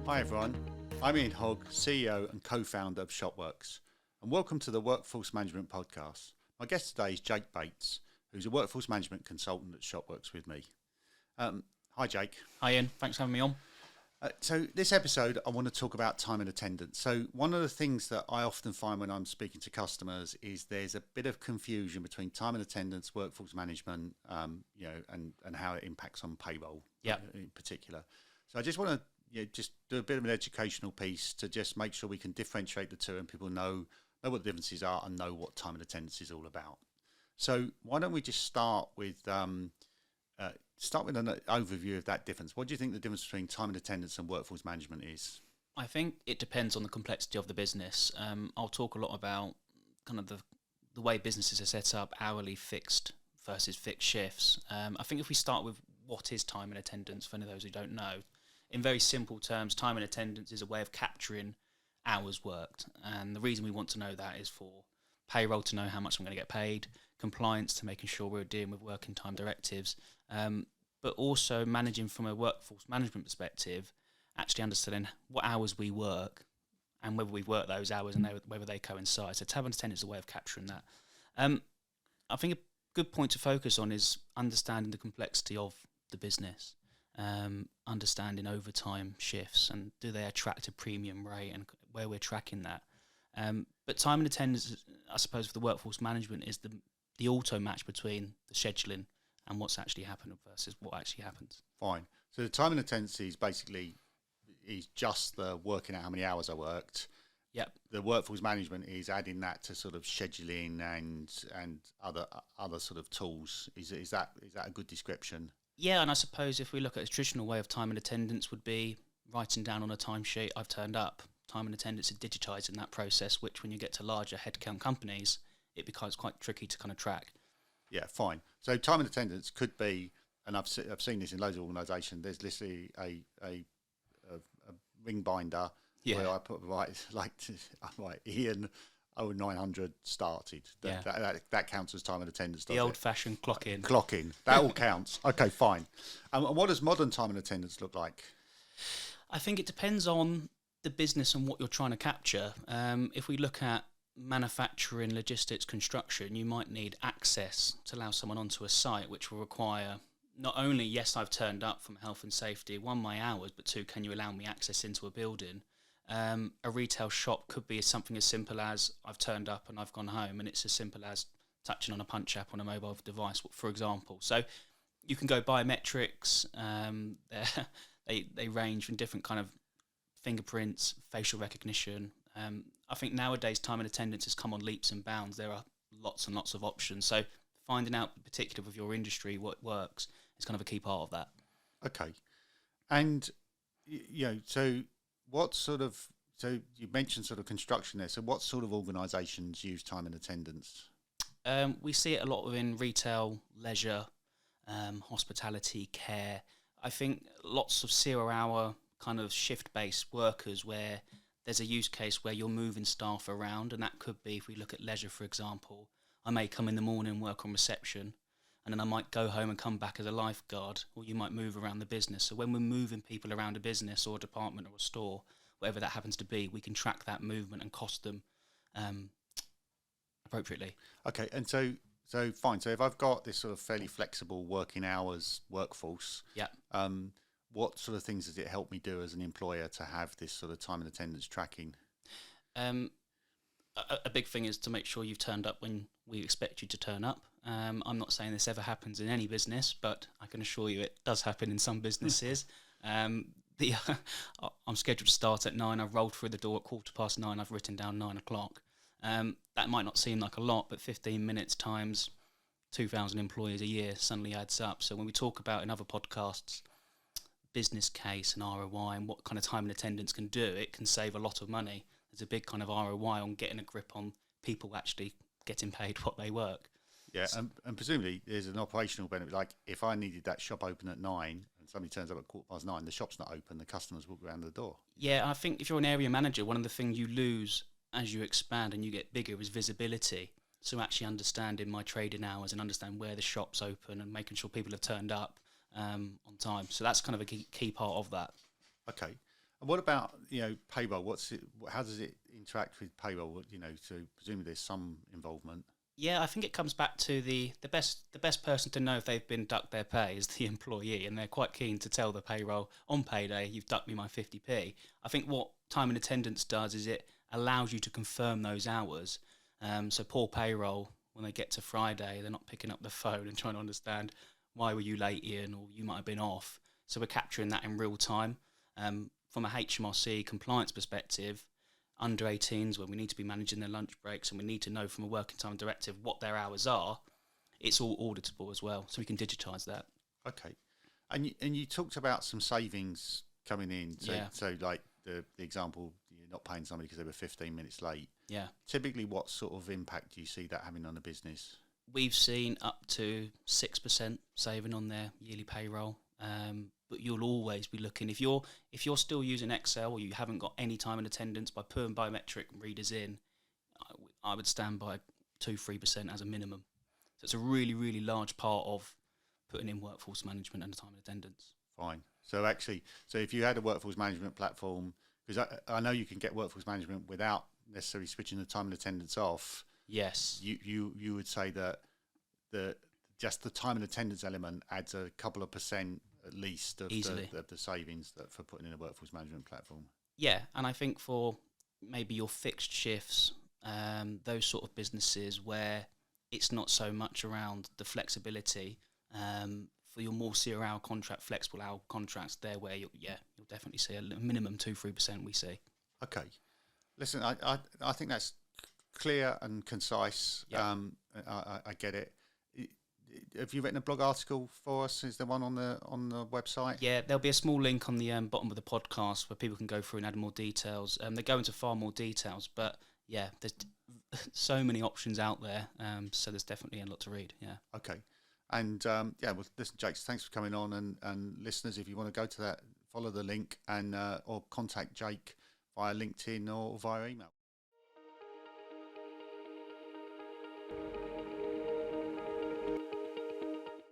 Hi everyone, I'm Ian Hogg, CEO and co-founder of Shopworks, and welcome to the Workforce Management Podcast. My guest today is Jake Bates, who's a workforce management consultant at Shopworks with me. Hi Jake. Hi Ian, thanks for having me on. So this episode, I want to talk about time and attendance. So one of the things that I often find when I'm speaking to customers is there's a bit of confusion between time and attendance, workforce management, and how it impacts on payroll in particular. So I just want to just do a bit of an educational piece to just make sure we can differentiate the two and people know what the differences are and know what time and attendance is all about. So why don't we just start with an overview of that difference. What do you think the difference between time and attendance and workforce management is? I think it depends on the complexity of the business. I'll talk a lot about kind of the way businesses are set up, hourly fixed versus fixed shifts. I think if we start with what is time and attendance, for any of those who don't know, in very simple terms, time and attendance is a way of capturing hours worked. And the reason we want to know that is for payroll to know how much I'm going to get paid, compliance to making sure we're dealing with working time directives, but also managing from a workforce management perspective, actually understanding what hours we work and whether we work those hours and whether they coincide. So time and attendance is a way of capturing that. I think a good point to focus on is understanding the complexity of the business, understanding overtime shifts and do they attract a premium rate and where we're tracking that. But time and attendance, I suppose, for the workforce management is the auto match between the scheduling and what's actually happened versus what actually happens. Fine. So the time and attendance is basically just the working out how many hours I worked. Yep. The workforce management is adding that to sort of scheduling and other sort of tools. Is that a good description? Yeah, and I suppose if we look at a traditional way of time and attendance would be writing down on a timesheet, I've turned up. Time and attendance is digitising that process, which when you get to larger headcount companies, it becomes quite tricky to kind of track. Yeah, fine. So time and attendance could be, and I've seen this in loads of organisations. There's literally a ring binder where I put Ian 0900 started. That counts as time and attendance. The old-fashioned clock in. Clock in. That all counts. Okay, fine. And what does modern time and attendance look like? I think it depends on the business and what you're trying to capture. If we look at manufacturing, logistics, construction, you might need access to allow someone onto a site, which will require not only, yes, I've turned up from health and safety, one, my hours, but two, can you allow me access into a building? A retail shop could be something as simple as I've turned up and I've gone home, and it's as simple as touching on a punch app on a mobile device, for example. So you can go biometrics. They range from different kind of fingerprints, facial recognition. I think nowadays time and attendance has come on leaps and bounds. There are lots and lots of options. So finding out, particularly with your industry, what works is kind of a key part of that. Okay. And, so what sort of, so you mentioned sort of construction there. So what sort of organisations use time and attendance? We see it a lot within retail, leisure, hospitality, care. I think lots of 0-hour kind of shift-based workers where there's a use case where you're moving staff around, and that could be, if we look at leisure, for example, I may come in the morning and work on reception, and then I might go home and come back as a lifeguard, or you might move around the business. So when we're moving people around a business or a department or a store, whatever that happens to be, we can track that movement and cost them appropriately. Okay, and so fine. So if I've got this sort of fairly flexible working hours workforce, what sort of things does it help me do as an employer to have this sort of time and attendance tracking? A big thing is to make sure you've turned up when we expect you to turn up. I'm not saying this ever happens in any business, but I can assure you it does happen in some businesses. I'm scheduled to start at 9. I've rolled through the door at 9:15. I've written down 9 o'clock. That might not seem like a lot, but 15 minutes times 2,000 employees a year suddenly adds up. So when we talk about in other podcasts, business case and ROI and what kind of time and attendance can do, it can save a lot of money. There's a big kind of ROI on getting a grip on people actually getting paid what they work. Yeah, and presumably there's an operational benefit. Like if I needed that shop open at 9 and somebody turns up at 9:15, the shop's not open, the customers walk around the door. Yeah, I think if you're an area manager, one of the things you lose as you expand and you get bigger is visibility. So actually understanding my trading hours and understand where the shop's open and making sure people have turned up on time. So that's kind of a key part of that. Okay. And what about, payroll? How does it interact with payroll? So presumably there's some involvement. Yeah, I think it comes back to the best person to know if they've been ducked their pay is the employee, and they're quite keen to tell the payroll on payday, you've ducked me my 50p. I think what time and attendance does is it allows you to confirm those hours. So poor payroll, when they get to Friday, they're not picking up the phone and trying to understand why were you late, Ian, or you might have been off. So we're capturing that in real time. From a HMRC compliance perspective, under 18s, when we need to be managing their lunch breaks and we need to know from a working time directive what their hours are, it's all auditable as well, so we can digitise that. Okay. And you talked about some savings coming in. So like the example, you're not paying somebody because they were 15 minutes late. Yeah. Typically, what sort of impact do you see that having on the business? We've seen up to 6% saving on their yearly payroll. But you'll always be looking, if you're still using Excel or you haven't got any time and attendance, by putting biometric readers in, I would stand by 2-3% as a minimum. So it's a really, really large part of putting in workforce management and time and attendance. Fine. So if you had a workforce management platform, because I know you can get workforce management without necessarily switching the time and attendance off. Yes. You would say that just the time and attendance element adds a couple of percent at least of the savings for putting in a workforce management platform. Yeah, and I think for maybe your fixed shifts, those sort of businesses where it's not so much around the flexibility, for your more 0-hour contract, flexible hour contracts, there where you'll definitely see a minimum 2-3% we see. Okay. Listen, I think that's clear and concise. Yep. I get it. Have you written a blog article for us? Is there one on the website? Yeah, there'll be a small link on the bottom of the podcast where people can go through and add more details. They go into far more details, but yeah, there's so many options out there. So there's definitely a lot to read. Yeah. Okay. And well, listen, Jake, thanks for coming on. And listeners, if you want to go to that, follow the link and or contact Jake via LinkedIn or via email.